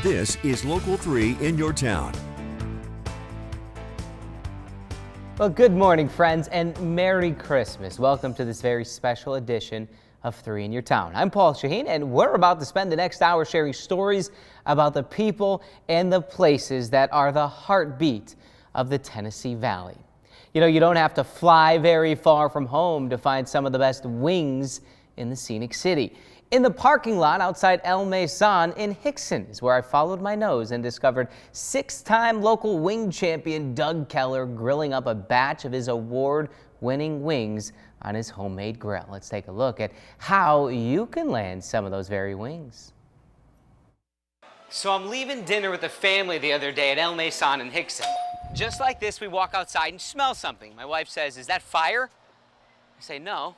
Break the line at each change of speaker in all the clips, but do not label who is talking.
This is Local 3 in your town.
Well, good morning, friends, and Merry Christmas. Welcome to this very special edition of 3 in Your Town. I'm Paul Shahen, and we're about to spend the next hour sharing stories about the people and the places that are the heartbeat of the Tennessee Valley. You know, you don't have to fly very far from home to find some of the best wings in the scenic city. In the parking lot outside El Mason in Hickson is where I followed my nose and discovered 6-time local wing champion Doug Keller grilling up a batch of his award-winning wings on his homemade grill. Let's take a look at how you can land some of those very wings. So I'm leaving dinner with the family the other day at El Mason in Hickson. Just like this, we walk outside and smell something. My wife says, "Is that fire?" I say, "No.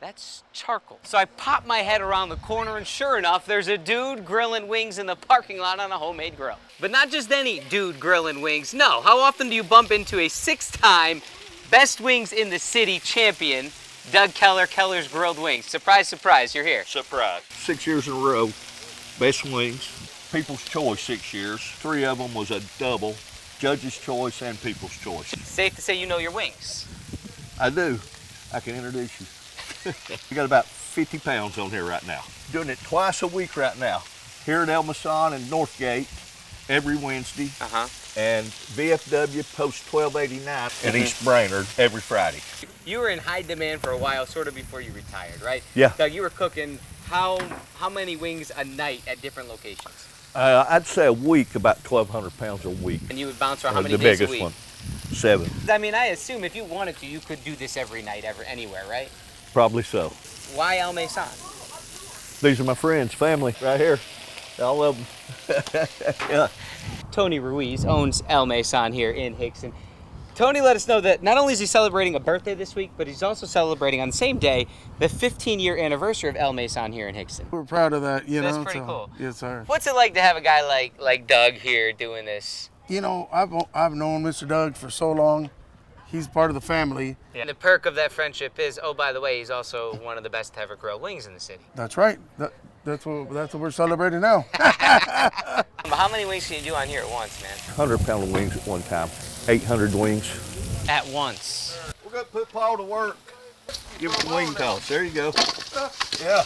That's charcoal." So I pop my head around the corner and sure enough, there's a dude grilling wings in the parking lot on a homemade grill. But not just any dude grilling wings. No, how often do you bump into a 6-time best wings in the city champion, Doug Keller, Keller's Grilled Wings? Surprise, surprise, you're here.
Surprise. 6 years in a row, best wings. People's Choice 6 years. 3 of them was a double. Judge's Choice and People's Choice.
Safe to say you know your wings.
I do. I can introduce you. We got about 50 pounds on here right now. Doing it twice a week right now. Here at El Mason and Northgate every Wednesday. And VFW Post 1289 in East Brainerd every Friday.
You were in high demand for a while, sort of before you retired, right?
Yeah.
Doug, you were cooking how many wings a night at different locations?
I'd say a week, about 1,200 pounds a week.
And you would bounce around how many days a week?
The biggest one, 7.
I mean, I assume if you wanted to, you could do this every night, anywhere, right?
Probably so.
Why El Mason?
These are my friends, family, right here. All of them. Yeah.
Tony Ruiz owns El Mason here in Hickson. Tony let us know that not only is he celebrating a birthday this week, but he's also celebrating on the same day the 15-year anniversary of El Mason here in Hickson.
We're proud of that, you know.
That's pretty cool.
Yes, sir.
What's it like to have a guy like Doug here doing this?
You know, I've known Mr. Doug for so long. He's part of the family.
Yeah. And the perk of that friendship is, oh, by the way, he's also one of the best to ever grill wings in the city.
That's right. That's what we're celebrating now.
How many wings can you do on here at once, man?
100-pound of wings at one time. 800 wings.
At once.
We're gonna put Paul to work. Give it the wing toss. There you go. Yeah.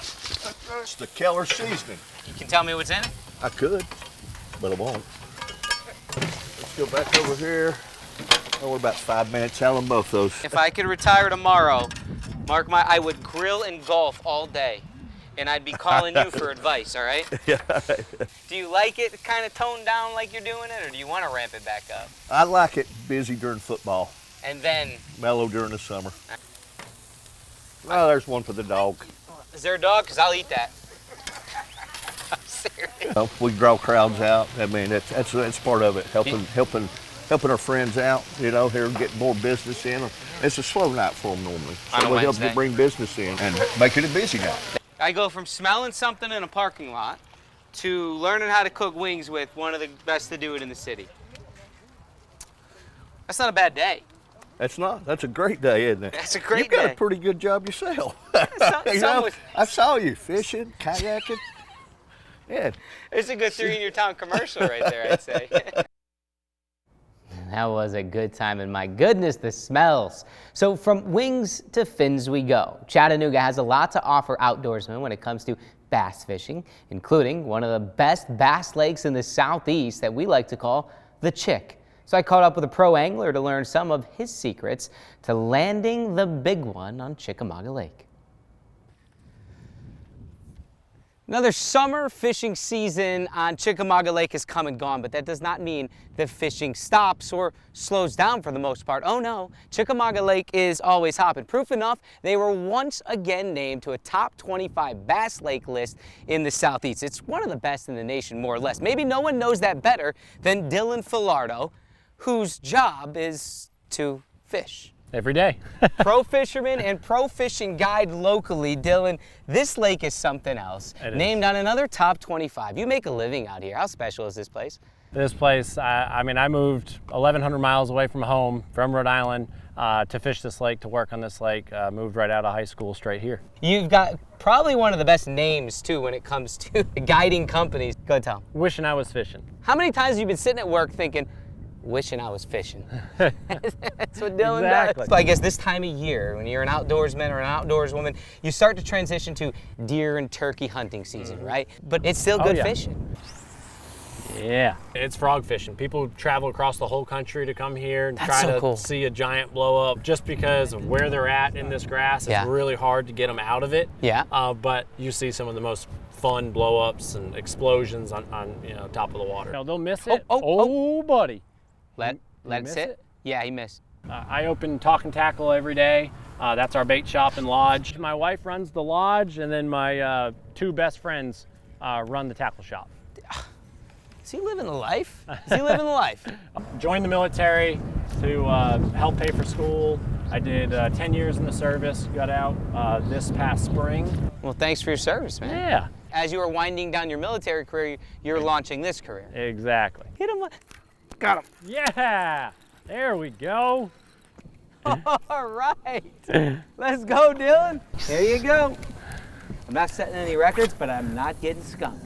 It's the Keller seasoning.
You can tell me what's in it?
I could, but I won't. Let's go back over here. Oh, we're about 5 minutes out on both those.
If I could retire tomorrow, I would grill and golf all day. And I'd be calling you for advice, all right?
Yeah.
Do you like it kind of toned down like you're doing it, or do you want to ramp it back up?
I like it busy during football.
And then?
Mellow during the summer. Oh, there's one for the dog.
Is there a dog? Because I'll eat that. I'm serious.
You know, we draw crowds out. I mean, that's part of it, helping our friends out, you know, here get more business in. It's a slow night for them normally. So we help to bring business in and make it a busy night.
I go from smelling something in a parking lot to learning how to cook wings with one of the best to do it in the city. That's not a bad day.
That's not. That's a great day, isn't it?
That's a great
day. You've got
day.
a pretty good job yourself. You know, I saw you fishing, kayaking. Yeah.
It's a good 3 in Your Town commercial right there, I'd say. That was a good time, and my goodness, the smells. So from wings to fins we go. Chattanooga has a lot to offer outdoorsmen when it comes to bass fishing, including one of the best bass lakes in the southeast that we like to call the Chick. So I caught up with a pro angler to learn some of his secrets to landing the big one on Chickamauga Lake. Another summer fishing season on Chickamauga Lake has come and gone, but that does not mean the fishing stops or slows down for the most part. Oh no, Chickamauga Lake is always hopping. Proof enough, they were once again named to a top 25 Bass Lake list in the Southeast. It's one of the best in the nation, more or less. Maybe no one knows that better than Dylan Fardo, whose job is to fish.
Every day.
Pro fisherman and pro fishing guide locally. Dylan, this lake is something else. Named on another top 25. You make a living out here. How special is this place?
This place, I mean, I moved 1,100 miles away from home, from Rhode Island, to fish this lake, to work on this lake. Moved right out of high school straight here.
You've got probably one of the best names too when it comes to guiding companies. Go ahead, Tom.
Wishing I was fishing.
How many times have you been sitting at work thinking, wishing I was fishing? That's what Dylan
Exactly.
does. So I guess this time of year, when you're an outdoorsman or an outdoorswoman, you start to transition to deer and turkey hunting season, right? But it's still good fishing.
Yeah, it's frog fishing. People travel across the whole country to come here and
That's
try
so
to
cool.
see a giant blow up. Just because of where they're at in this grass, it's really hard to get them out of it.
Yeah.
But you see some of the most fun blow ups and explosions on top of the water. No, they'll miss it. Oh, buddy.
Let it sit. Yeah, he missed.
I open Talk and Tackle every day. That's our bait shop and lodge. My wife runs the lodge, and then my two best friends run the tackle shop.
Is he living the life? Is he living the life?
Joined the military to help pay for school. I did 10 years in the service, got out this past spring.
Well, thanks for your service, man.
Yeah.
As you are winding down your military career, you're launching this career.
Exactly.
Hit him. Got him.
Yeah, there we go.
All right. Let's go, Dylan. There you go. I'm not setting any records, but I'm not getting skunked.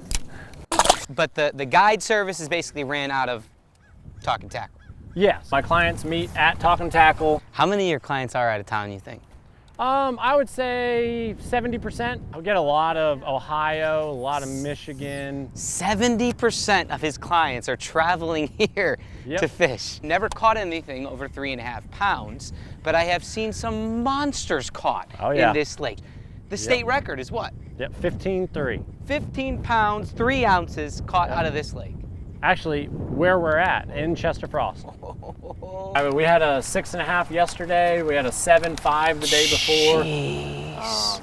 But the guide service is basically ran out of Talk and Tackle.
Yes, my clients meet at Talk and Tackle.
How many of your clients are out of town, you think?
I would say 70%. I get a lot of Ohio, a lot of Michigan.
70% of his clients are traveling here to fish. Never caught anything over 3.5 pounds, but I have seen some monsters caught in this lake. The state record is what?
Yep, 15.3.
15 pounds, 3 ounces caught out of this lake.
Actually, where we're at, in Chester Frost. I mean, we had a 6.5 yesterday. We had a 7.5 the day before.
Jeez.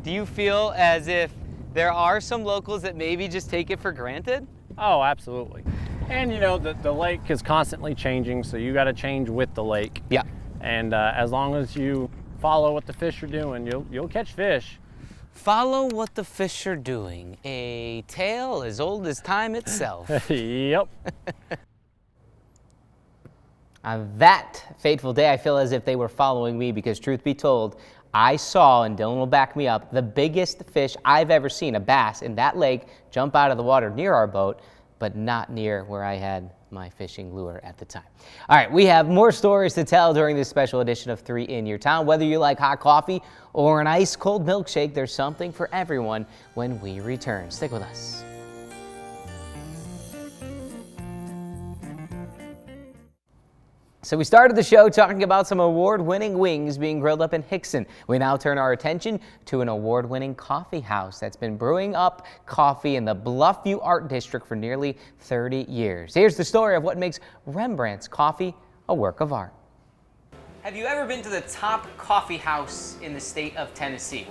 Do you feel as if there are some locals that maybe just take it for granted?
Oh, absolutely. And you know, the lake is constantly changing, so you got to change with the lake.
Yeah.
And as long as you follow what the fish are doing, you'll catch fish.
Follow what the fish are doing. A tale as old as time itself.
Yep.
On that fateful day, I feel as if they were following me because truth be told, I saw, and Dylan will back me up, the biggest fish I've ever seen, a bass, in that lake jump out of the water near our boat, but not near where I had my fishing lure at the time. All right, we have more stories to tell during this special edition of 3 in Your Town. Whether you like hot coffee or an ice cold milkshake, there's something for everyone when we return. Stick with us. So we started the show talking about some award-winning wings being grilled up in Hickson. We now turn our attention to an award-winning coffee house that's been brewing up coffee in the Bluffview Art District for nearly 30 years. Here's the story of what makes Rembrandt's coffee a work of art. Have you ever been to the top coffee house in the state of Tennessee?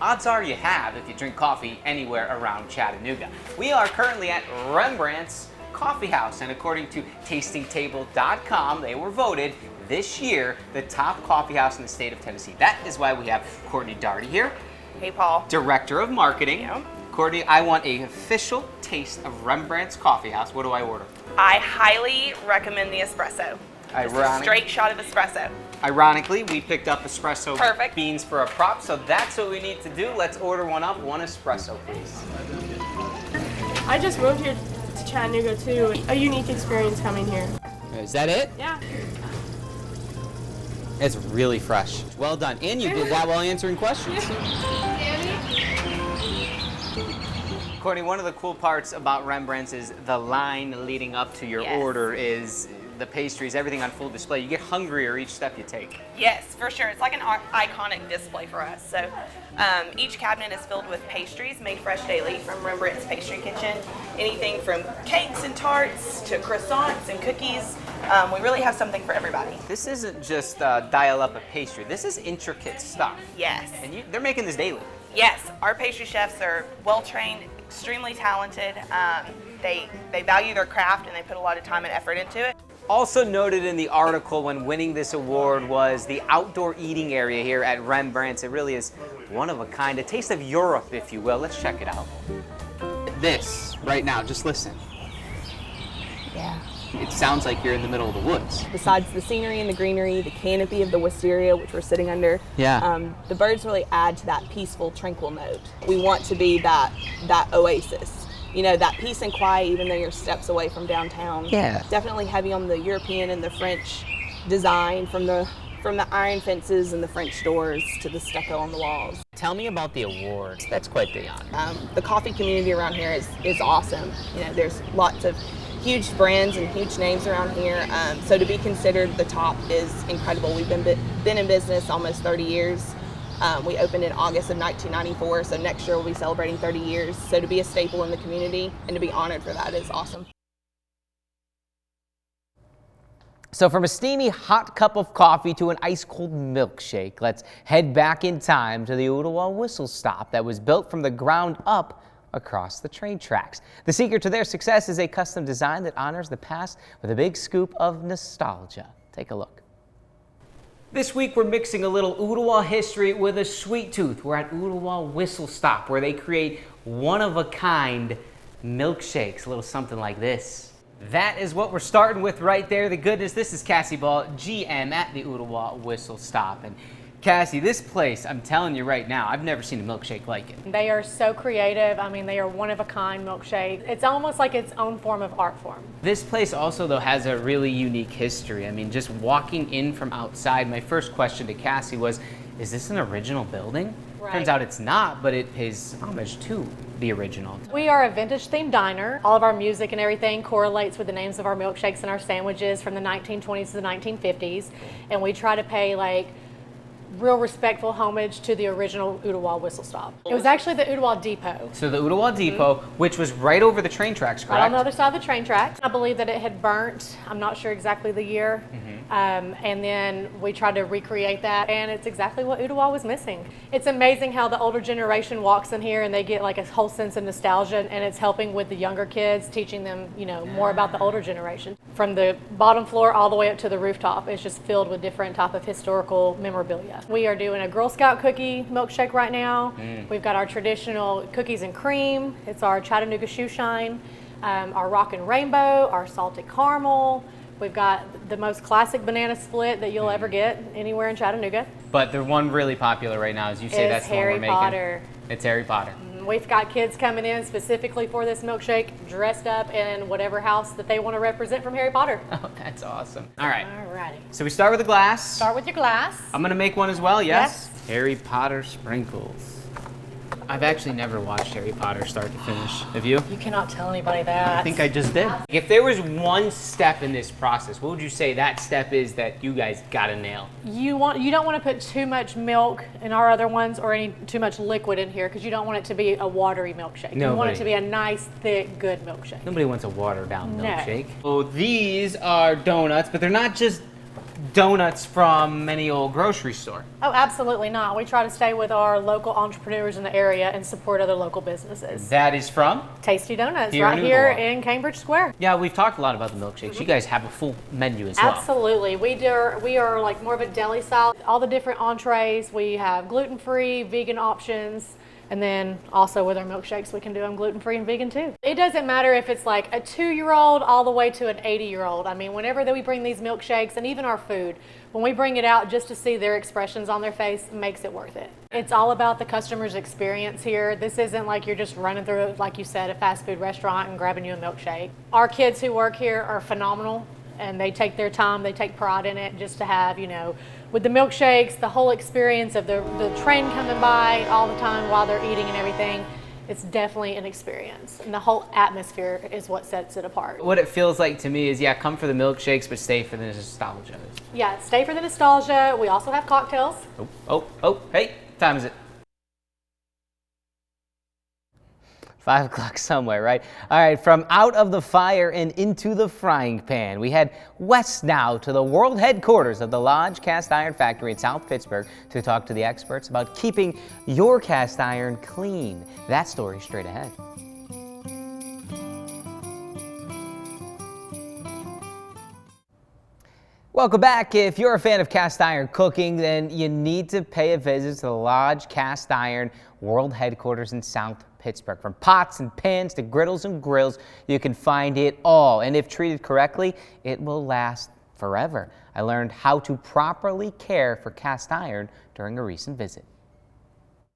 Odds are you have if you drink coffee anywhere around Chattanooga. We are currently at Rembrandt's Coffee House, and according to tastingtable.com, they were voted this year the top coffee house in the state of Tennessee. That is why we have Courtney Daugherty here.
Hey, Paul.
Director of Marketing.
Yeah.
Courtney, I want an official taste of Rembrandt's Coffee House. What do I order?
I highly recommend the espresso. Just a straight shot of espresso.
Ironically, we picked up espresso
Perfect.
beans for a prop, so that's what we need to do. Let's order one up. One espresso, please.
I just moved here to Chattanooga too. A unique experience coming here.
Is that it?
Yeah.
It's really fresh. Well done. And you did that while answering questions. Courtney, one of the cool parts about Rembrandt's is the line leading up to your order is the pastries, everything on full display. You get hungrier each step you take.
Yes, for sure. It's like an iconic display for us. So each cabinet is filled with pastries made fresh daily from Rembrandt's Pastry Kitchen. Anything from cakes and tarts to croissants and cookies. We really have something for everybody.
This isn't just dial up a pastry. This is intricate stuff.
Yes.
And they're making this daily.
Yes, our pastry chefs are well-trained, extremely talented. They value their craft and they put a lot of time and effort into it.
Also noted in the article when winning this award was the outdoor eating area here at Rembrandt's. It really is one of a kind, a taste of Europe, if you will. Let's check it out. This, right now, just listen.
Yeah.
It sounds like you're in the middle of the woods.
Besides the scenery and the greenery, the canopy of the wisteria, which we're sitting under, the birds really add to that peaceful, tranquil note. We want to be that oasis. You know, that peace and quiet, even though you're steps away from downtown.
Yeah.
Definitely heavy on the European and the French design, from the iron fences and the French doors to the stucco on the walls.
Tell me about the awards. That's quite the honor.
The coffee community around here is awesome. You know, there's lots of huge brands and huge names around here. So to be considered the top is incredible. We've been in business almost 30 years. We opened in August of 1994, so next year we'll be celebrating 30 years. So to be a staple in the community and to be honored for that is awesome.
So from a steamy hot cup of coffee to an ice cold milkshake, let's head back in time to the Udawa whistle stop that was built from the ground up across the train tracks. The secret to their success is a custom design that honors the past with a big scoop of nostalgia. Take a look. This week we're mixing a little Udawa history with a sweet tooth. We're at Udawa Whistle Stop, where they create one-of-a-kind milkshakes, a little something like this. That is what we're starting with right there. The goodness, this is Cassie Ball, GM at the Udawa Whistle Stop. And Cassie, this place, I'm telling you right now, I've never seen a milkshake like it.
They are so creative. I mean, they are one-of-a-kind milkshake. It's almost like its own form of art form.
This place also, though, has a really unique history. I mean, just walking in from outside, my first question to Cassie was, is this an original building?
Right.
Turns out it's not, but it pays homage to the original.
We are a vintage-themed diner. All of our music and everything correlates with the names of our milkshakes and our sandwiches from the 1920s to the 1950s. And we try to pay, like, real respectful homage to the original Udawa Whistle Stop. It was actually the Udawa Depot.
So the Udawa Depot, which was right over the train tracks, correct?
Right on the other side of the train tracks. I believe that it had burnt. I'm not sure exactly the year. And then we tried to recreate that, and it's exactly what Udawa was missing. It's amazing how the older generation walks in here and they get like a whole sense of nostalgia, and it's helping with the younger kids, teaching them, you know, more about the older generation. From the bottom floor all the way up to the rooftop, it's just filled with different type of historical memorabilia. We are doing a Girl Scout cookie milkshake right now. We've got our traditional cookies and cream. It's our Chattanooga shoe shine, our Rockin' Rainbow, our salted caramel. We've got the most classic banana split that you'll ever get anywhere in Chattanooga.
But the one really popular right now, as you say, that's the one we're making.
Harry Potter.
It's Harry Potter.
We've got kids coming in specifically for this milkshake, dressed up in whatever house that they want to represent from Harry Potter.
Oh, that's awesome. All right.
Alrighty.
So we start with a glass.
Start with your glass.
I'm gonna make one as well, yes? Harry Potter sprinkles. I've actually never watched Harry Potter start to finish. Have you?
You cannot tell anybody that.
I think I just did. If there was one step in this process, what would you say that step is that you guys gotta nail?
You don't want to put too much milk in our other ones or too much liquid in here, because you don't want it to be a watery milkshake. You want it to be a nice, thick, good milkshake.
Nobody wants a watered down
No.
milkshake. Oh, these are donuts, but they're not just donuts from any old grocery store.
Oh, absolutely not. We try to stay with our local entrepreneurs in the area and support other local businesses.
That is from?
Tasty Donuts,
Here
right
in
here
Udawa.
in Cambridge Square.
Yeah, we've talked a lot about the milkshakes. You guys have a full menu as well.
Absolutely. We are like more of a deli style. All the different entrees. We have gluten-free, vegan options. And then also with our milkshakes, we can do them gluten-free and vegan too. It doesn't matter if it's like a 2-year-old all the way to an 80-year-old. I mean, whenever that we bring these milkshakes and even our food, when we bring it out, just to see their expressions on their face makes it worth it. It's all about the customer's experience here. This isn't like you're just running through, like you said, a fast food restaurant and grabbing you a milkshake. Our kids who work here are phenomenal, and they take their time, they take pride in it, just to have, you know, with the milkshakes, the whole experience of the train coming by all the time while they're eating and everything. It's definitely an experience, and the whole atmosphere is what sets it apart.
What it feels like to me is, yeah, come for the milkshakes, but stay for the nostalgia.
Yeah, stay for the nostalgia. We also have cocktails.
Oh, hey, what time is it? 5 o'clock somewhere, right? All right, from out of the fire and into the frying pan, we head west now to the world headquarters of the Lodge Cast Iron Factory in South Pittsburgh to talk to the experts about keeping your cast iron clean. That story straight ahead. Welcome back. If you're a fan of cast iron cooking, then you need to pay a visit to the Lodge Cast Iron World Headquarters in South Pittsburgh. From pots and pans to griddles and grills, you can find it all. And if treated correctly, it will last forever. I learned how to properly care for cast iron during a recent visit.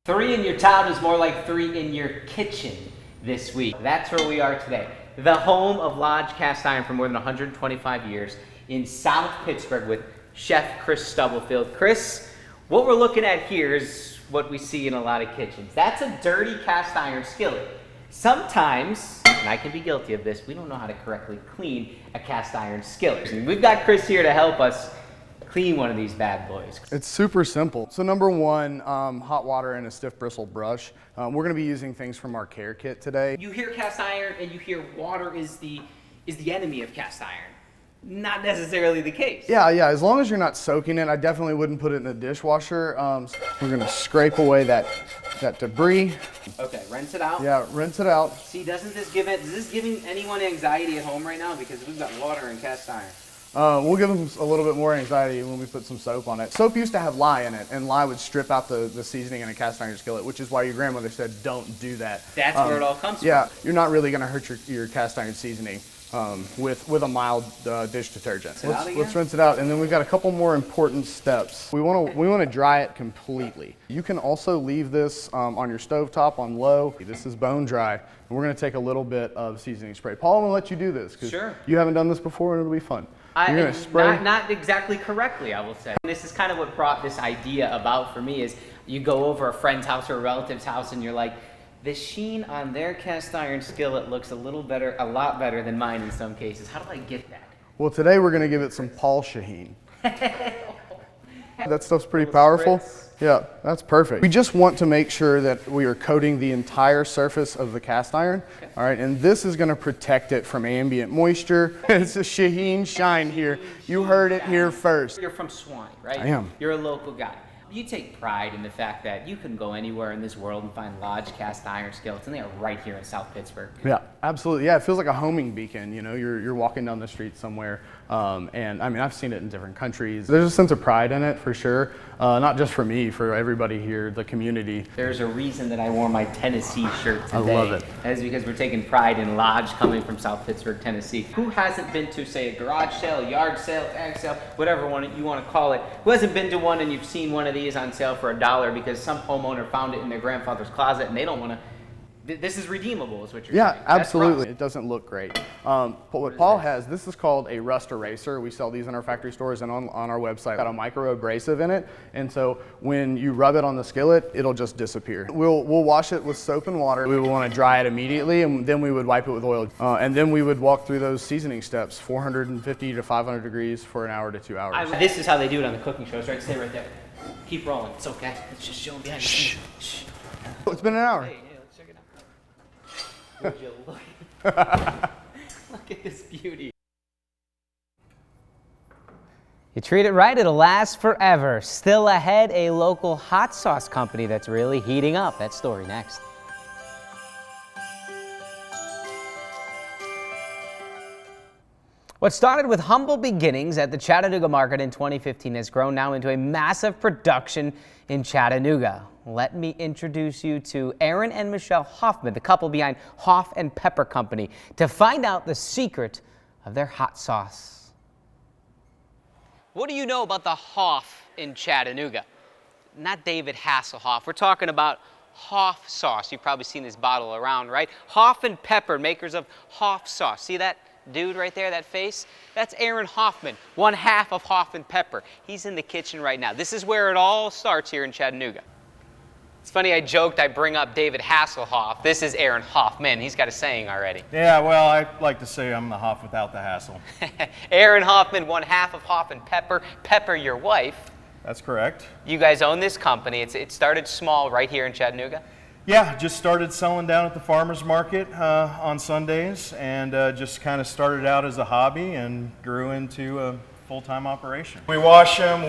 3 in your town is more like 3 in your kitchen this week. That's where we are today. The home of Lodge Cast Iron for more than 125 years in South Pittsburgh with Chef Chris Stubblefield. Chris, what we're looking at here is what we see in a lot of kitchens. That's a dirty cast iron skillet. Sometimes, and I can be guilty of this, we don't know how to correctly clean a cast iron skillet. And we've got Chris here to help us clean one of these bad boys.
It's super simple. So number one, hot water and a stiff bristle brush. We're going to be using things from our care kit today.
You hear cast iron and you hear water is the enemy of cast iron. Not necessarily the case.
Yeah, as long as you're not soaking it, I definitely wouldn't put it in the dishwasher. We're going to scrape away that debris.
Okay, rinse it out.
Yeah, rinse it out.
See, is this giving anyone anxiety at home right now? Because we've got water and cast iron.
We'll give them a little bit more anxiety when we put some soap on it. Soap used to have lye in it, and lye would strip out the seasoning in a cast iron skillet, which is why your grandmother said don't do that.
That's where it all comes from.
Yeah, you're not really going to hurt your cast iron seasoning with a mild dish detergent. Let's rinse it out, and then we've got a couple more important steps. We want to dry it completely. You can also leave this on your stovetop on low. This is bone dry, and we're going to take a little bit of seasoning spray. Paul, I'm going to let you do this because you haven't done this before, and it'll be fun. You're going to spray.
Not exactly correctly, I will say. This is kind of what brought this idea about for me is you go over a friend's house or a relative's house, and you're like, the sheen on their cast iron skillet looks a lot better than mine in some cases. How do I get that?
Well, today we're going to give it some Paul Shahen. That stuff's pretty powerful. Yeah, that's perfect. We just want to make sure that we are coating the entire surface of the cast iron. Okay. All right, and this is going to protect it from ambient moisture. It's a Shahen shine here. You heard it here first.
You're from Swanee, right?
I am.
You're a local guy. You take pride in the fact that you can go anywhere in this world and find Lodge cast iron skillets, and they are right here in South Pittsburgh.
Yeah, absolutely. Yeah, it feels like a homing beacon. You know, you're walking down the street somewhere, and I mean, I've seen it in different countries. There's a sense of pride in it for sure. Not just for me, for everybody here, the community.
There's a reason that I wore my Tennessee shirt today.
I love it.
That is because we're taking pride in Lodge coming from South Pittsburgh, Tennessee. Who hasn't been to, say, a garage sale, yard sale, tag sale, whatever one you want to call it? Who hasn't been to one and you've seen one of these on sale for $1 because some homeowner found it in their grandfather's closet and they don't want to? This is redeemable, is what you're saying.
Yeah, absolutely. It doesn't look great. But what Paul has, this is called a rust eraser. We sell these in our factory stores and on our website. It's got a micro abrasive in it, and so when you rub it on the skillet, it'll just disappear. We'll wash it with soap and water. We would want to dry it immediately, and then we would wipe it with oil. And then we would walk through those seasoning steps, 450 to 500 degrees for an hour to 2 hours.
This is how they do it on the cooking shows, right? Stay right there. Keep rolling. It's okay. It's just showing behind the scenes. Shh.
It's been an hour.
Hey, let's check it out. Would you look? Look at this beauty. You treat it right, it'll last forever. Still ahead, a local hot sauce company that's really heating up. That story next. What started with humble beginnings at the Chattanooga market in 2015 has grown now into a massive production in Chattanooga. Let me introduce you to Aaron and Michelle Hoffman, the couple behind Hoff and Pepper Company, to find out the secret of their hot sauce. What do you know about the Hoff in Chattanooga? Not David Hasselhoff. We're talking about Hoff sauce. You've probably seen this bottle around, right? Hoff and Pepper, makers of Hoff sauce. See that dude right there, that face? That's Aaron Hoffman, one half of Hoff and Pepper. He's in the kitchen right now. This is where it all starts here in Chattanooga. It's funny, I joked I bring up David Hasselhoff. This is Aaron Hoffman. He's got a saying already.
Yeah, well, I like to say I'm the Hoff without the hassle.
Aaron Hoffman, one half of Hoff and Pepper. Pepper, your wife.
That's correct.
You guys own this company. It started small right here in Chattanooga?
Yeah, just started selling down at the farmer's market on Sundays, and just kind of started out as a hobby and grew into a full-time operation. We wash them,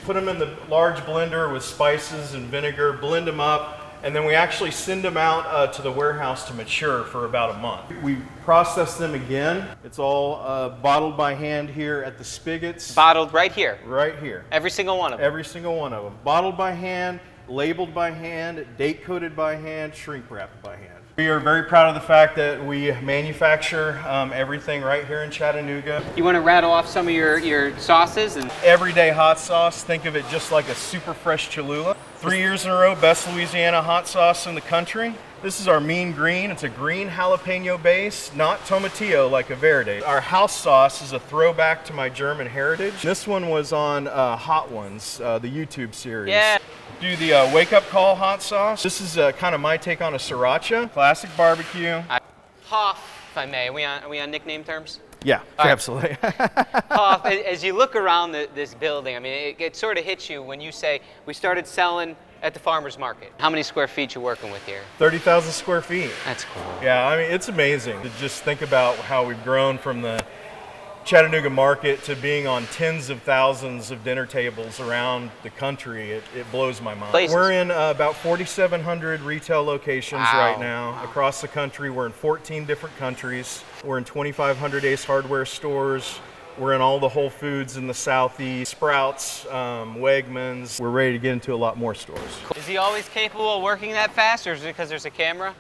put them in the large blender with spices and vinegar, blend them up, and then we actually send them out to the warehouse to mature for about a month. We process them again. It's all bottled by hand here at the spigots.
Bottled right here?
Right here.
Every single one of them?
Every single one of them. Bottled by hand,
labeled by hand, date coded by hand, shrink wrapped by hand. We are very proud of the fact that we manufacture everything right here in Chattanooga.
You want to rattle off some of your sauces? And
Everyday hot sauce, think of it just like a super fresh Cholula. 3 years in a row, best Louisiana hot sauce in the country. This is our Mean Green. It's a green jalapeno base, not tomatillo like a verde. Our house sauce is a throwback to my German heritage. This one was on Hot Ones, the YouTube series.
Yeah.
Do the wake up call hot sauce. This is kind of my take on a sriracha. Classic barbecue.
Hoff, if I may. Are we on nickname terms?
Yeah,
right.
absolutely.
Hoff, as you look around this building, I mean, it sort of hits you when you say, we started selling at the farmer's market. How many square feet you working with here?
30,000 square feet.
That's cool.
Yeah, I mean, it's amazing to just think about how we've grown from the Chattanooga market to being on tens of thousands of dinner tables around the country. It blows my mind.
Places.
We're in about 4,700 retail locations right now across the country. We're in 14 different countries. We're in 2,500 Ace Hardware stores. We're in all the Whole Foods in the Southeast, Sprouts, Wegmans. We're ready to get into a lot more stores.
Is he always capable of working that fast, or is it because there's a camera?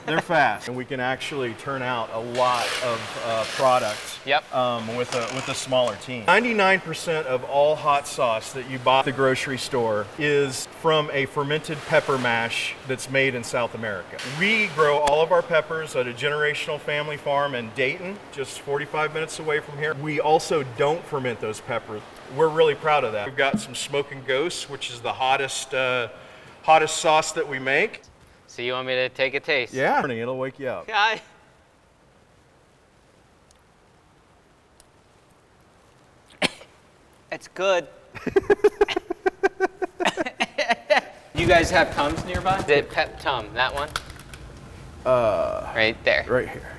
They're fast, and we can actually turn out a lot of product with a smaller team. 99% of all hot sauce that you buy at the grocery store is from a fermented pepper mash that's made in South America. We grow all of our peppers at a generational family farm in Dayton, just 45 minutes away from here. We also don't ferment those peppers. We're really proud of that. We've got some Smokin' Ghosts, which is the hottest sauce that we make.
So you want me to take a taste?
Yeah, it'll wake you up.
It's good. You guys have Tums nearby? The Pep Tum, that one? Right there.
Right here.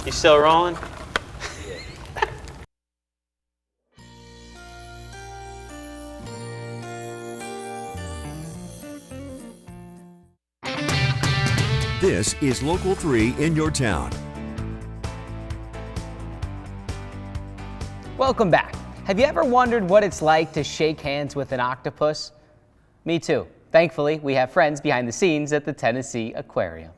You still rolling?
This is Local 3 in your town.
Welcome back. Have you ever wondered what it's like to shake hands with an octopus? Me too. Thankfully, we have friends behind the scenes at the Tennessee Aquarium.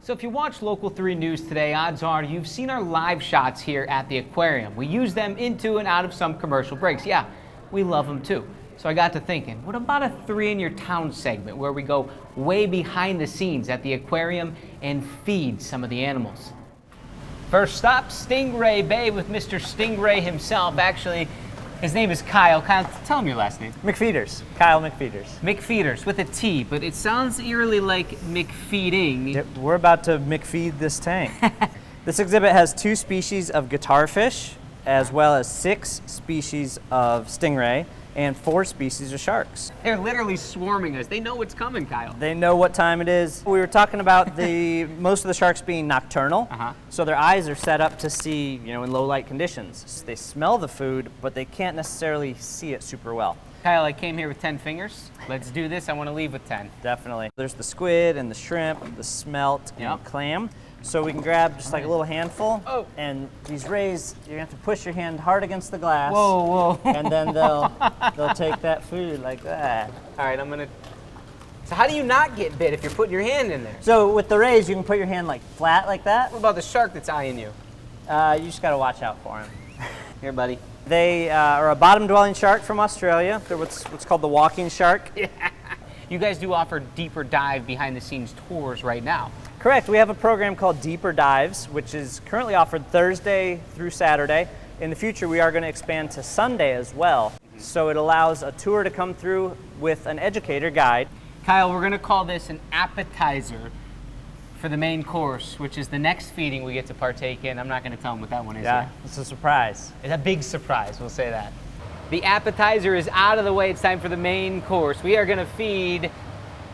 So if you watch Local 3 News today, odds are you've seen our live shots here at the aquarium. We use them into and out of some commercial breaks. Yeah, we love them too. So I got to thinking, what about a 3 in your town segment where we go way behind the scenes at the aquarium and feed some of the animals? First stop, Stingray Bay with Mr. Stingray himself. Actually, his name is Kyle. Kyle, tell him your last name.
McFeeders. Kyle McFeeders.
McFeeders with a T, but it sounds eerily like McFeeding.
Yep, we're about to McFeed this tank. This exhibit has 2 species of guitarfish, as well as 6 species of stingray, and 4 species of sharks.
They're literally swarming us. They know what's coming, Kyle.
They know what time it is. We were talking about most of the sharks being nocturnal, so their eyes are set up to see, in low light conditions. So they smell the food, but they can't necessarily see it super well.
Kyle, I came here with 10 fingers. Let's do this. I want to leave with 10.
Definitely. There's the squid and the shrimp, the smelt, and the clam. So we can grab just like a little handful, and these rays, you have to push your hand hard against the glass.
Whoa.
And then they'll take that food like that.
All right, so how do you not get bit if you're putting your hand in there?
So with the rays, you can put your hand like flat like that.
What about the shark that's eyeing you?
You just gotta watch out for him.
Here, buddy.
They are a bottom-dwelling shark from Australia. They're what's called the walking shark.
Yeah. You guys do offer deeper dive behind-the-scenes tours right now.
Correct. We have a program called Deeper Dives, which is currently offered Thursday through Saturday. In the future, we are going to expand to Sunday as well. So it allows a tour to come through with an educator guide.
Kyle, we're going to call this an appetizer for the main course, which is the next feeding we get to partake in. I'm not going to tell them what that one is yet.
It's a surprise.
It's a big surprise, we'll say that. The appetizer is out of the way. It's time for the main course. We are going to feed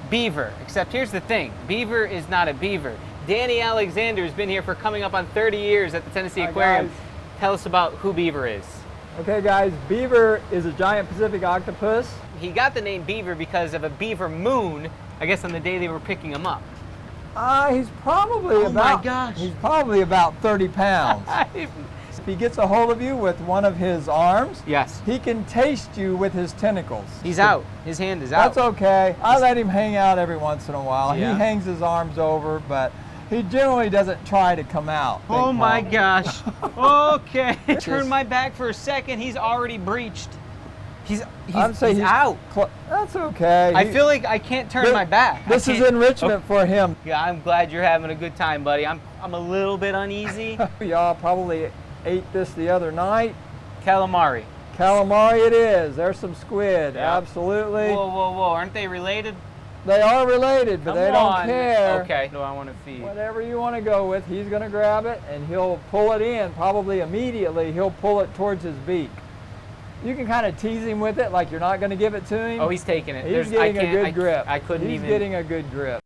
beaver, except here's the thing. Beaver is not a beaver. Danny Alexander has been here for coming up on 30 years at the Tennessee Aquarium.
Guys.
Tell us about who Beaver is.
Okay guys, beaver is a giant Pacific octopus.
He got the name Beaver because of a beaver moon, I guess on the day they were picking him up.
He's probably
my gosh.
He's probably about 30 pounds. if he gets a hold of you with one of his arms,
yes,
he can taste you with his tentacles.
He's out. His hand is out.
That's okay. I let him hang out every once in a while.
Yeah.
He hangs his arms over, but he generally doesn't try to come out.
Oh my gosh. Okay. Turn my back for a second. He's already breached. He's out.
That's okay.
I feel like I can't turn my back.
This is enrichment for him.
Yeah, I'm glad you're having a good time, buddy. I'm a little bit uneasy.
Y'all probably ate this the other night.
Calamari.
Calamari it is. There's some squid. Yeah. Absolutely.
Whoa, whoa, whoa. Aren't they related?
They are related, but they don't care.
Okay. No, I want to feed.
Whatever you want to go with, he's going to grab it and he'll pull it in. Probably immediately he'll pull it towards his beak. You can kind of tease him with it like you're not going to give it to him.
Oh, he's taking it.
He's getting a good grip.
I couldn't
even. He's getting a good grip.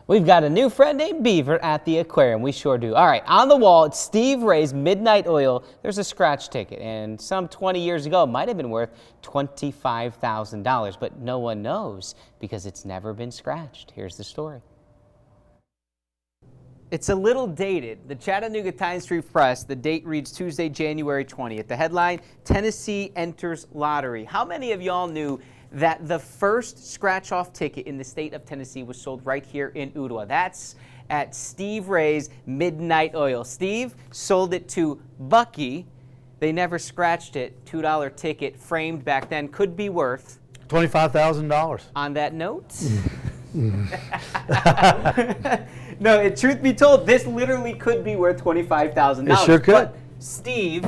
We've got a new friend named Beaver at the aquarium. We sure do. All right, on the wall, it's Steve Ray's Midnight Oil. There's a scratch ticket, and some 20 years ago, it might have been worth $25,000, but no one knows because it's never been scratched. Here's the story. It's a little dated. The Chattanooga Times Free Press, the date reads Tuesday, January 20th. The headline, Tennessee enters lottery. How many of y'all knew that the first scratch-off ticket in the state of Tennessee was sold right here in Udawa? That's at Steve Ray's Midnight Oil. Steve sold it to Bucky. They never scratched it. $2 ticket, framed back then, could be worth
$25,000.
On that note, no, truth be told, this literally could be worth $25,000.
It sure could.
But Steve,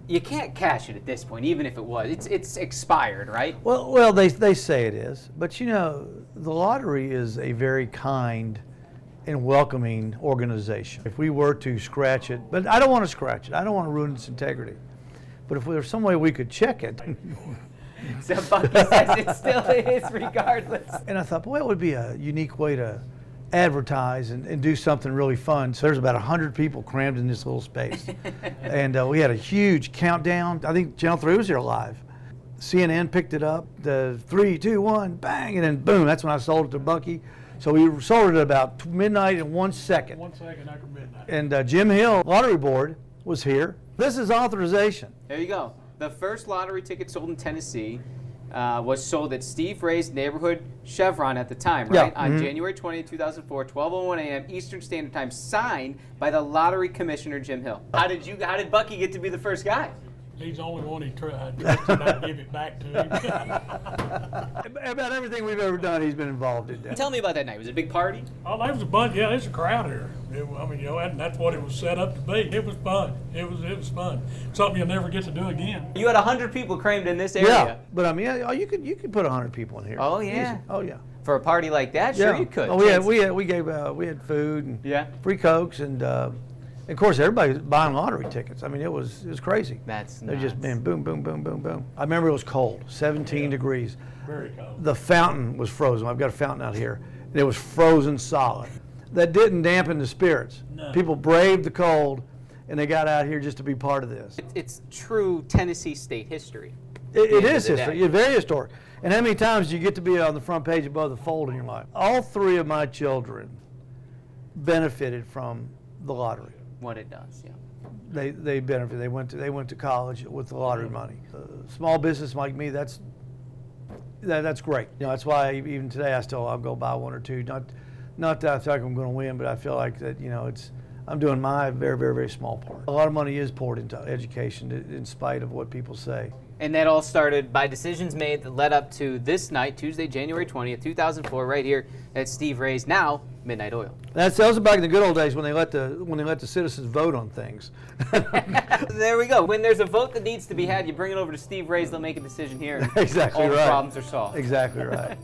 you can't cash it at this point, even if it was. It's expired, right?
Well, they say it is, but you know, the lottery is a very kind and welcoming organization. If we were to scratch it, but I don't want to scratch it. I don't want to ruin its integrity. But if there's some way we could check it.
So Bucky says it still is regardless.
And I thought, boy, it would be a unique way to advertise and do something really fun. So there's about 100 people crammed in this little space. And we had a huge countdown. I think Channel 3 was here live. CNN picked it up, the 3, 2, 1, bang, and then boom, that's when I sold it to Bucky. So we sold it at about midnight in 1 second.
1 second after midnight.
And Jim Hill, Lottery Board, was here. This is authorization.
There you go. The first lottery ticket sold in Tennessee was sold at Steve Ray's neighborhood Chevron at the time, right?
Yeah.
On January 20, 2004, 12:01 a.m. Eastern Standard Time, signed by the lottery commissioner, Jim Hill. How did Bucky get to be the first guy?
He's the only one he tried to give it back to him.
About everything we've ever done, he's been involved in that.
Tell me about that night. Was it a big party?
Oh, there was a bunch. Yeah, there's a crowd here. And that's what it was set up to be. It was fun. It was fun. Something you'll never get to do again.
You had 100 people crammed in this area.
Yeah, but I mean, you could put 100 people in here.
Oh yeah.
Easy. Oh yeah.
For a party like that, sure you could.
Oh, we had food and free Cokes and. Of course, everybody was buying lottery tickets. I mean, it was crazy. They're just been boom, boom, boom, boom, boom. I remember it was cold, 17 degrees.
Very cold.
The fountain was frozen. I've got a fountain out here. And it was frozen solid. That didn't dampen the spirits. No. People braved the cold, and they got out here just to be part of this.
It's true Tennessee state history.
It is history. It's very historic. And how many times do you get to be on the front page above the fold in your life? All 3 of my children benefited from the lottery.
What it does, yeah.
They benefit. They went to college with the lottery money. Small business like me, that's great. You know, that's why even today I'll go buy 1 or 2. Not that I feel like I'm going to win, but I feel like that I'm doing my very, very, very small part. A lot of money is poured into education in spite of what people say.
And that all started by decisions made that led up to this night, Tuesday, January 20th, 2004, right here at Steve Ray's, now Midnight Oil.
That was back in the good old days when they let the citizens vote on things.
There we go. When there's a vote that needs to be had, you bring it over to Steve Ray's. They'll make a decision here.
Exactly
all
right.
The problems are solved.
Exactly right.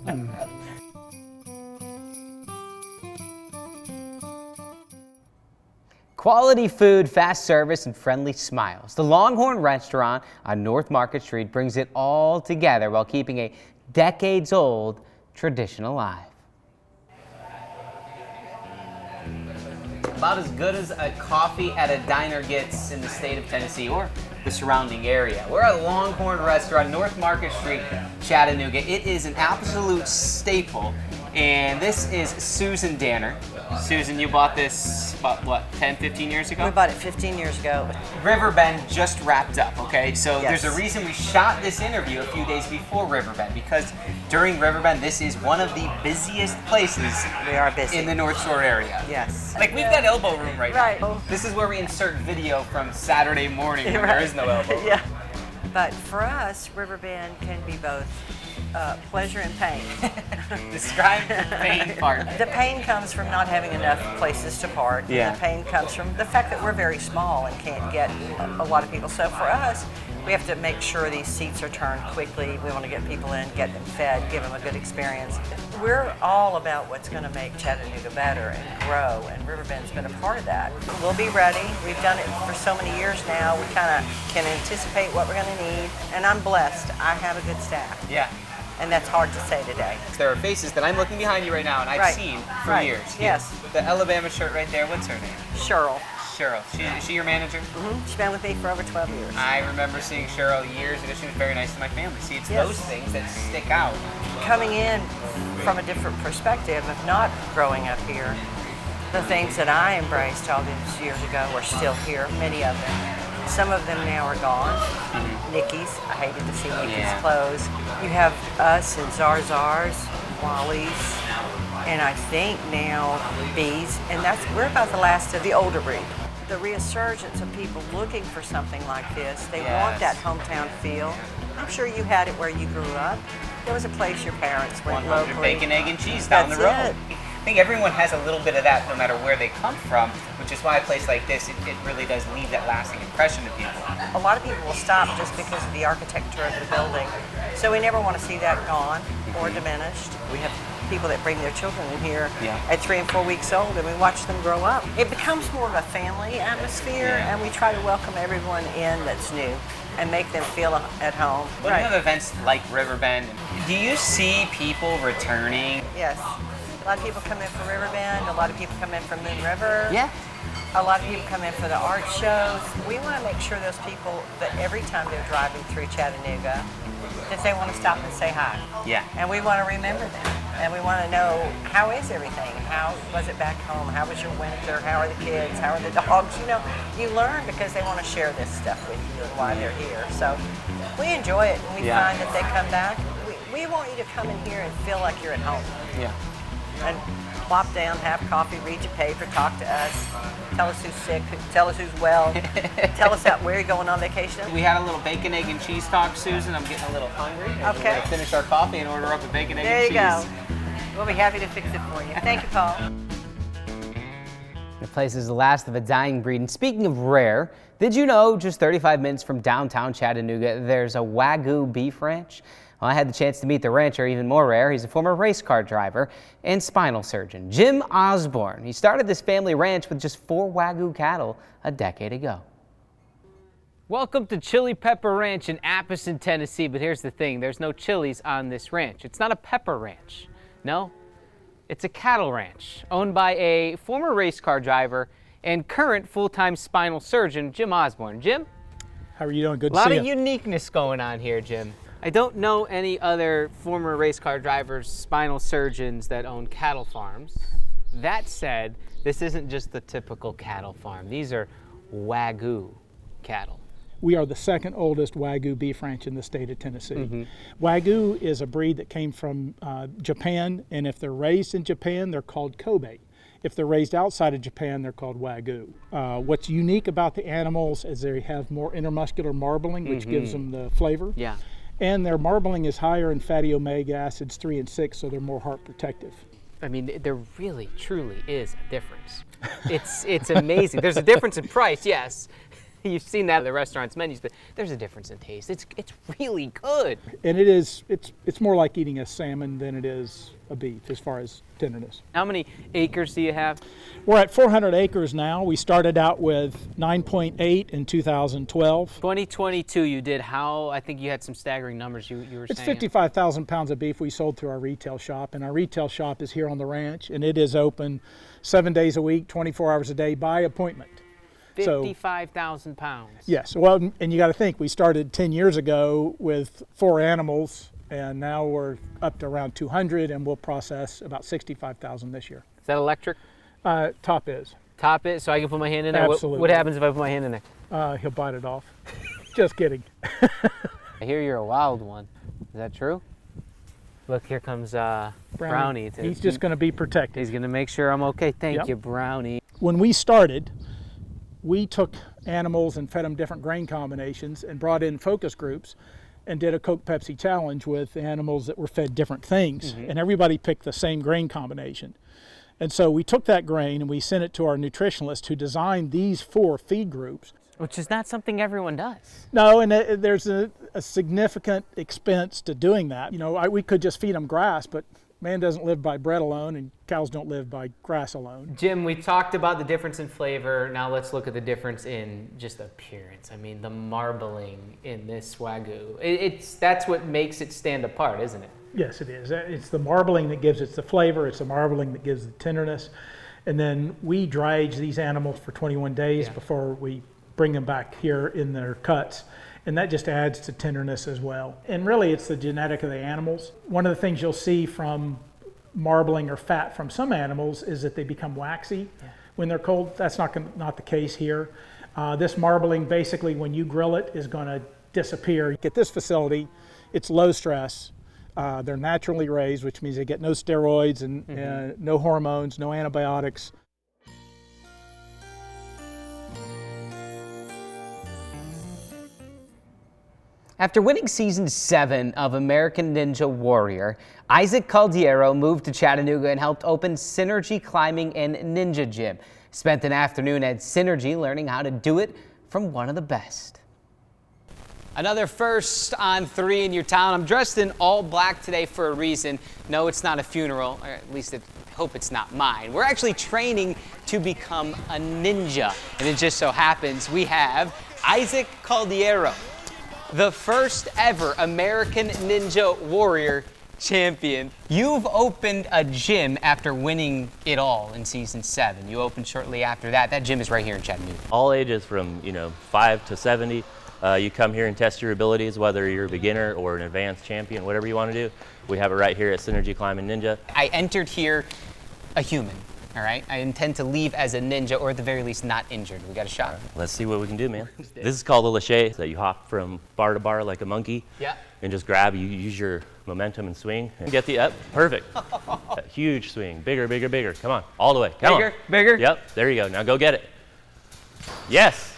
Quality food, fast service, and friendly smiles. The Longhorn Restaurant on North Market Street brings it all together while keeping a decades-old tradition alive. About as good as a coffee at a diner gets in the state of Tennessee or the surrounding area. We're at Longhorn Restaurant, North Market Street, Chattanooga. It is an absolute staple And this is Susan Danner. Susan, you bought this about, what, 10, 15 years ago?
We bought it 15 years ago.
Riverbend just wrapped up, okay? So
Yes.
there's a reason we shot this interview a few days before Riverbend, because during Riverbend, this is one of the busiest places
We are busy.
in the North Shore area.
Yes.
Like, we've got elbow room right
Right.
now. This is where we insert video from Saturday morning when
Right.
there is no elbow room.
Yeah. But for us, Riverbend can be both pleasure and pain.
Describe the pain part.
The pain comes from not having enough places to park.
Yeah.
The pain comes from the fact that we're very small and can't get a lot of people. So for us, we have to make sure these seats are turned quickly. We want to get people in, get them fed, give them a good experience. We're all about what's going to make Chattanooga better and grow, and Riverbend's been a part of that. We'll be ready. We've done it for so many years now. We kind of can anticipate what we're going to need, and I'm blessed. I have a good staff.
Yeah.
And that's hard to say today.
There are faces that I'm looking behind you right now and I've
Right.
seen for
Right.
years.
Yes.
The Alabama shirt right there, what's her name?
Cheryl.
Cheryl. Is she your manager?
Mm-hmm. She's been with me for over 12 years.
I remember seeing Cheryl years ago. She was very nice to my family. See, it's
Yes.
those things that stick out.
Coming in from a different perspective of not growing up here, the things that I embraced all these years ago are still here, many of them. Some of them now are gone. Nikki's, I hated to see Nikki's
Yeah.
close. You have us and Zarzars, Wally's, and I think now Bees, and we're about the last of the older breed. The resurgence of people looking for something like this, they want that hometown feel. I'm sure you had it where you grew up. There was a place your parents went
100
locally.
bacon, egg, and cheese down the road.
That's it.
I think everyone has a little bit of that no matter where they come from, which is why a place like this, it really does leave that lasting impression to people.
A lot of people will stop just because of the architecture of the building. So we never want to see that gone or diminished. We have people that bring their children in here at 3 and 4 weeks old, and we watch them grow up. It becomes more of a family atmosphere, and we try to welcome everyone in that's new and make them feel at home.
When you have events like Riverbend, do you see people returning?
Yes. A lot of people come in for Riverbend. A lot of people come in for Moon River.
Yeah.
A lot of people come in for the art shows. We want to make sure those people that every time they're driving through Chattanooga, that they want to stop and say hi.
Yeah.
And we want to remember them. And we want to know, how is everything? How was it back home? How was your winter? How are the kids? How are the dogs? You know, you learn because they want to share this stuff with you and why they're here. So we enjoy it, and we find that they come back. We want you to come in here and feel like you're at home.
Yeah.
And plop down, have coffee, read your paper, talk to us, tell us who's sick, tell us who's well, tell us where you're going on vacation.
We had a little bacon, egg, and cheese talk, Susan. I'm getting a little hungry. We're
Okay.
gonna finish our coffee and order up a bacon, egg,
There
and
you
cheese.
go. We'll be happy to fix it for you. Thank you, Paul.
The place is the last of a dying breed. And speaking of rare, did you know just 35 minutes from downtown Chattanooga, there's a Wagyu beef ranch? Well, I had the chance to meet the rancher, even more rare. He's a former race car driver and spinal surgeon, Jim Osborne. He started this family ranch with just 4 Wagyu cattle a decade ago. Welcome to Chili Pepper Ranch in Appleton, Tennessee. But here's the thing, there's no chilies on this ranch. It's not a pepper ranch. No, it's a cattle ranch owned by a former race car driver and current full-time spinal surgeon, Jim Osborne. Jim?
How are you doing? Good
A
to see
lot
you.
of uniqueness going on here, Jim. I don't know any other former race car drivers, spinal surgeons that own cattle farms. That said, this isn't just the typical cattle farm. These are Wagyu cattle.
We are the second oldest Wagyu beef ranch in the state of Tennessee. Wagyu is a breed that came from Japan, and if they're raised in Japan, they're called Kobe. If they're raised outside of Japan, they're called Wagyu. What's unique about the animals is they have more intermuscular marbling, which gives them the flavor.
Yeah.
And their marbling is higher in fatty omega acids 3 and 6, so they're more heart protective.
I mean, there really, truly is a difference. It's amazing. There's a difference in price, yes. You've seen that in the restaurants' menus, but there's a difference in taste. It's really good.
And it's more like eating a salmon than it is a beef as far as tenderness.
How many acres do you have?
We're at 400 acres now. We started out with 9.8 in 2012.
2022 you did how? I think you had some staggering numbers you were
It's
saying.
55,000 pounds of beef we sold through our retail shop, and our retail shop is here on the ranch, and it is open 7 days a week, 24 hours a day by appointment.
55,000 pounds.
Yes, well, and you got to think, we started 10 years ago with 4 animals and now we're up to around 200, and we'll process about 65,000 this year.
Is that electric?
Top is.
Top it, so I can put my hand in there?
Absolutely.
What happens if I put my hand in there?
He'll bite it off. Just kidding.
I hear you're a wild one. Is that true? Look, here comes Brownie.
He's just going to be protected.
He's going to make sure I'm okay. Thank you, Brownie.
When we started, we took animals and fed them different grain combinations and brought in focus groups and did a Coke Pepsi challenge with animals that were fed different things. And everybody picked the same grain combination. And so we took that grain and we sent it to our nutritionist who designed these 4 feed groups.
Which is not something everyone does.
No, and there's a significant expense to doing that. You know, we could just feed them grass, but man doesn't live by bread alone, and cows don't live by grass alone.
Jim, we talked about the difference in flavor. Now let's look at the difference in just appearance. I mean, the marbling in this Wagyu. That's what makes it stand apart, isn't it?
Yes, it is. It's the marbling that gives it the flavor. It's the marbling that gives the tenderness. And then we dry age these animals for 21 days before we bring them back here in their cuts, and that just adds to tenderness as well. And really it's the genetic of the animals. One of the things you'll see from marbling or fat from some animals is that they become waxy when they're cold. That's not the case here. This marbling, basically when you grill it, is going to disappear. At this facility, it's low stress. They're naturally raised, which means they get no steroids and no hormones, no antibiotics.
After winning season 7 of American Ninja Warrior, Isaac Caldiero moved to Chattanooga and helped open Synergy Climbing and Ninja Gym. Spent an afternoon at Synergy learning how to do it from one of the best. Another first on 3 in your town. I'm dressed in all black today for a reason. No, it's not a funeral, or at least I hope it's not mine. We're actually training to become a ninja. And it just so happens we have Isaac Caldiero, the first ever American Ninja Warrior champion. You've opened a gym after winning it all in season 7. You opened shortly after that. That gym is right here in Chattanooga.
All ages from 5 to 70. You come here and test your abilities, whether you're a beginner or an advanced champion, whatever you want to do. We have it right here at Synergy Climbing Ninja.
I entered here a human. All right, I intend to leave as a ninja, or at the very least not injured. We got a shot.
Let's see what we can do, man. This is called a lache, that you hop from bar to bar like a monkey.
Yeah.
And just grab, you use your momentum and swing. And get the up, perfect. A huge swing, bigger, bigger, bigger. Come on, all the way, come on.
Bigger?
Yep, there you go, now go get it. Yes.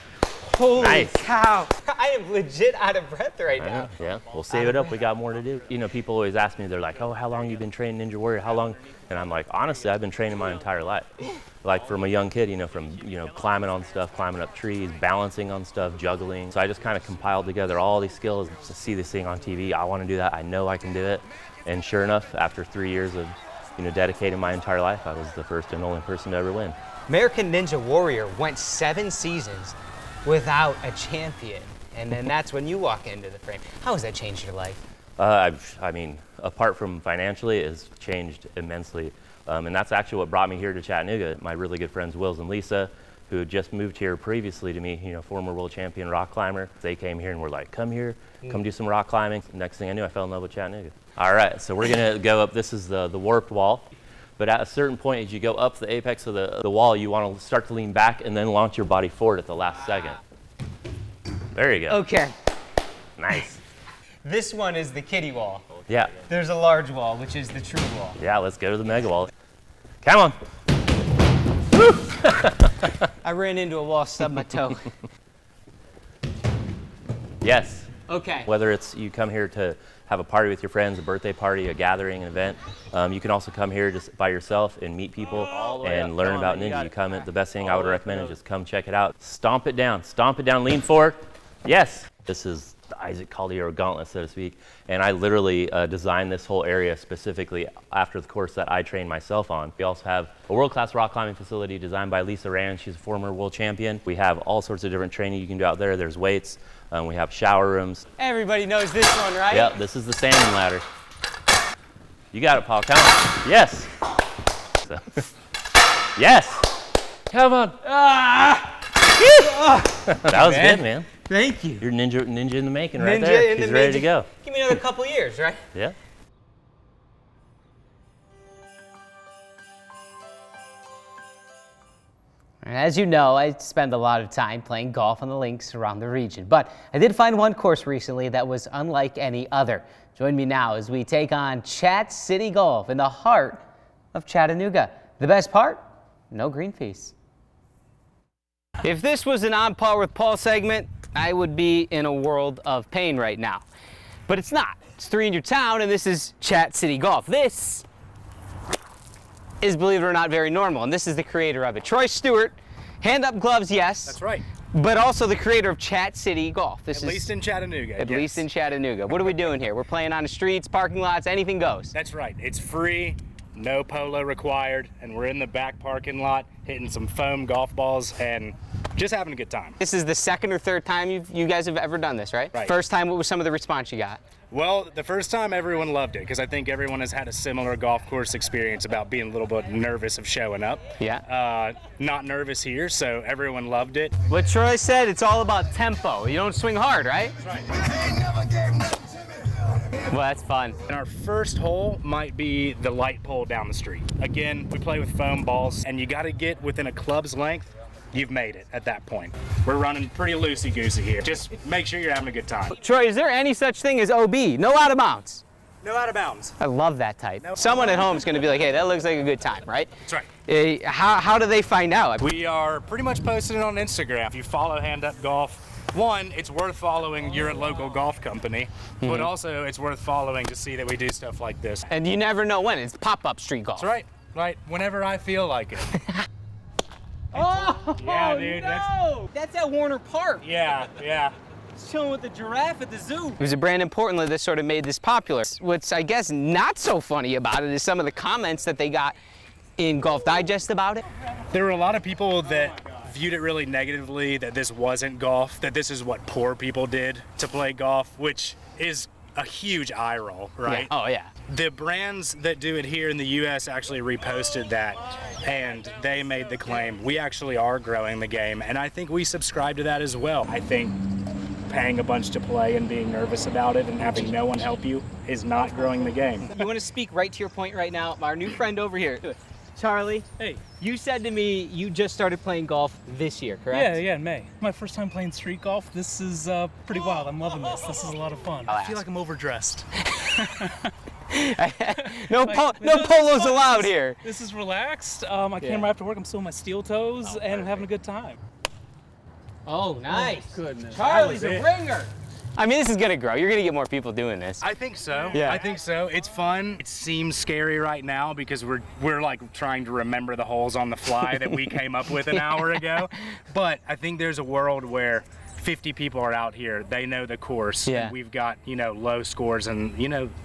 Holy cow, I am legit out of breath right now.
Yeah, we'll save it up, we got more to do. You know, people always ask me, they're like, oh, how long you been training Ninja Warrior, how long? And I'm like, honestly, I've been training my entire life. Like from a young kid, from climbing on stuff, climbing up trees, balancing on stuff, juggling. So I just kind of compiled together all these skills to see this thing on TV. I want to do that, I know I can do it. And sure enough, after 3 years of dedicating my entire life, I was the first and only person to ever win.
American Ninja Warrior went 7 seasons without a champion, and then that's when you walk into the frame. How has that changed your life?
I mean, apart from financially, it has changed immensely. And that's actually what brought me here to Chattanooga. My really good friends, Wills and Lisa, who had just moved here previously to me, former world champion rock climber. They came here and were like, come here, come do some rock climbing. Next thing I knew, I fell in love with Chattanooga. All right, so we're gonna go up, this is the warped wall. But at a certain point, as you go up the apex of the wall, you want to start to lean back and then launch your body forward at the last second. There you go.
Okay.
Nice.
This one is the kiddie wall.
Yeah.
There's a large wall, which is the true wall.
Yeah, let's go to the mega wall. Come on.
I ran into a wall, stubbed my toe.
Yes.
Okay.
Whether it's you come here to have a party with your friends, a birthday party, a gathering, an event. You can also come here just by yourself and meet people and learn about Ninja. You come, the best thing I would recommend is just come check it out. Stomp it down, lean forward. Yes. This is the Isaac Caldiero gauntlet, so to speak. And I literally designed this whole area specifically after the course that I trained myself on. We also have a world-class rock climbing facility designed by Lisa Rand. She's a former world champion. We have all sorts of different training you can do out there. There's weights. We have shower rooms.
Everybody knows this one, right?
Yep, this is the standing ladder. You got it, Paul. Come on. Yes. So. Yes. Come on.
Ah!
That was good, man.
Thank you.
You're ninja in the making right
Ninja
there.
in
He's
the
ready
making.
to go.
Give me another couple years, right?
Yeah.
As you know, I spend a lot of time playing golf on the links around the region, but I did find one course recently that was unlike any other. Join me now as we take on Chat City Golf in the heart of Chattanooga. The best part? No green fees. If this was an On Par with Paul segment, I would be in a world of pain right now. But it's not. It's 3 in your town, and this is Chat City Golf. This is, believe it or not, very normal, and this is the creator of it. Troy Stewart, hand-up gloves, yes.
That's right.
But also the creator of Chat City Golf.
At least in Chattanooga.
At least in Chattanooga. What are we doing here? We're playing on the streets, parking lots, anything goes.
That's right. It's free, no polo required, and we're in the back parking lot hitting some foam golf balls and just having a good time.
This is the second or third time you guys have ever done this, right?
Right.
First time, what was some of the response you got?
Well, the first time everyone loved it because I think everyone has had a similar golf course experience about being a little bit nervous of showing up.
Yeah.
Not nervous here, so everyone loved it.
What Troy said, it's all about tempo. You don't swing hard, right?
That's right.
Well, that's fun.
And our first hole might be the light pole down the street. Again, we play with foam balls, and you got to get within a club's length. You've made it at that point. We're running pretty loosey-goosey here. Just make sure you're having a good time.
Troy, is there any such thing as OB? No out of bounds?
No out of bounds.
I love that type. Someone at home is going to be like, hey, that looks like a good time, right?
That's right.
How do they find out?
We are pretty much posting it on Instagram. If you follow Hand Up Golf, one, it's worth following your local golf company, but also it's worth following to see that we do stuff like this.
And you never know when. It's pop-up street golf.
That's right. Right. Whenever I feel like it.
Oh,
yeah, dude.
No! That's at Warner Park.
Yeah.
Chilling with the giraffe at the zoo. It was a brand in Portland that sort of made this popular. What's, I guess, not so funny about it is some of the comments that they got in Golf Digest about it.
There were a lot of people that viewed it really negatively, that this wasn't golf, that this is what poor people did to play golf, which is a huge eye roll, right?
Yeah. Oh, yeah.
The brands that do it here in the U.S. actually reposted that, and they made the claim, we actually are growing the game, and I think we subscribe to that as well. I think paying a bunch to play and being nervous about it and having no one help you is not growing the game.
You want to speak right to your point right now? Our new friend over here, Charlie.
Hey.
You said to me you just started playing golf this year, correct?
Yeah, in May. My first time playing street golf. This is pretty wild. I'm loving this. This is a lot of fun. I feel like I'm overdressed.
No polos allowed here.
This is relaxed. I came right after work. I'm still on my steel toes and I'm having a good time.
Oh, nice.
Oh, goodness.
Charlie's a ringer. I mean, this is going to grow. You're going to get more people doing this.
I think so.
Yeah.
I think so. It's fun. It seems scary right now because we're like trying to remember the holes on the fly that we came up with an hour ago. But I think there's a world where 50 people are out here. They know the course.
Yeah.
And we've got, low scores and,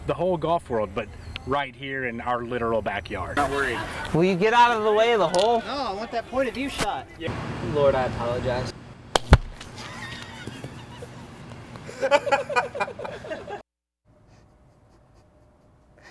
the whole golf world, but right here in our literal backyard.
Not worried.
Will you get out of the way of the hole?
No, I want that point of view shot.
Yeah. Lord, I apologize.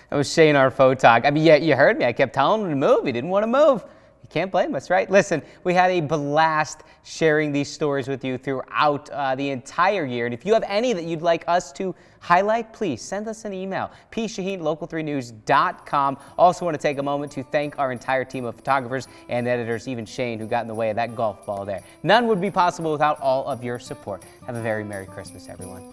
That was Shane, our photog. I mean, yeah, you heard me. I kept telling him to move. He didn't want to move. You can't blame us, right? Listen, we had a blast sharing these stories with you throughout the entire year. And if you have any that you'd like us to highlight, please send us an email, pshahenlocal3news.com. Also want to take a moment to thank our entire team of photographers and editors, even Shane, who got in the way of that golf ball there. None would be possible without all of your support. Have a very Merry Christmas, everyone.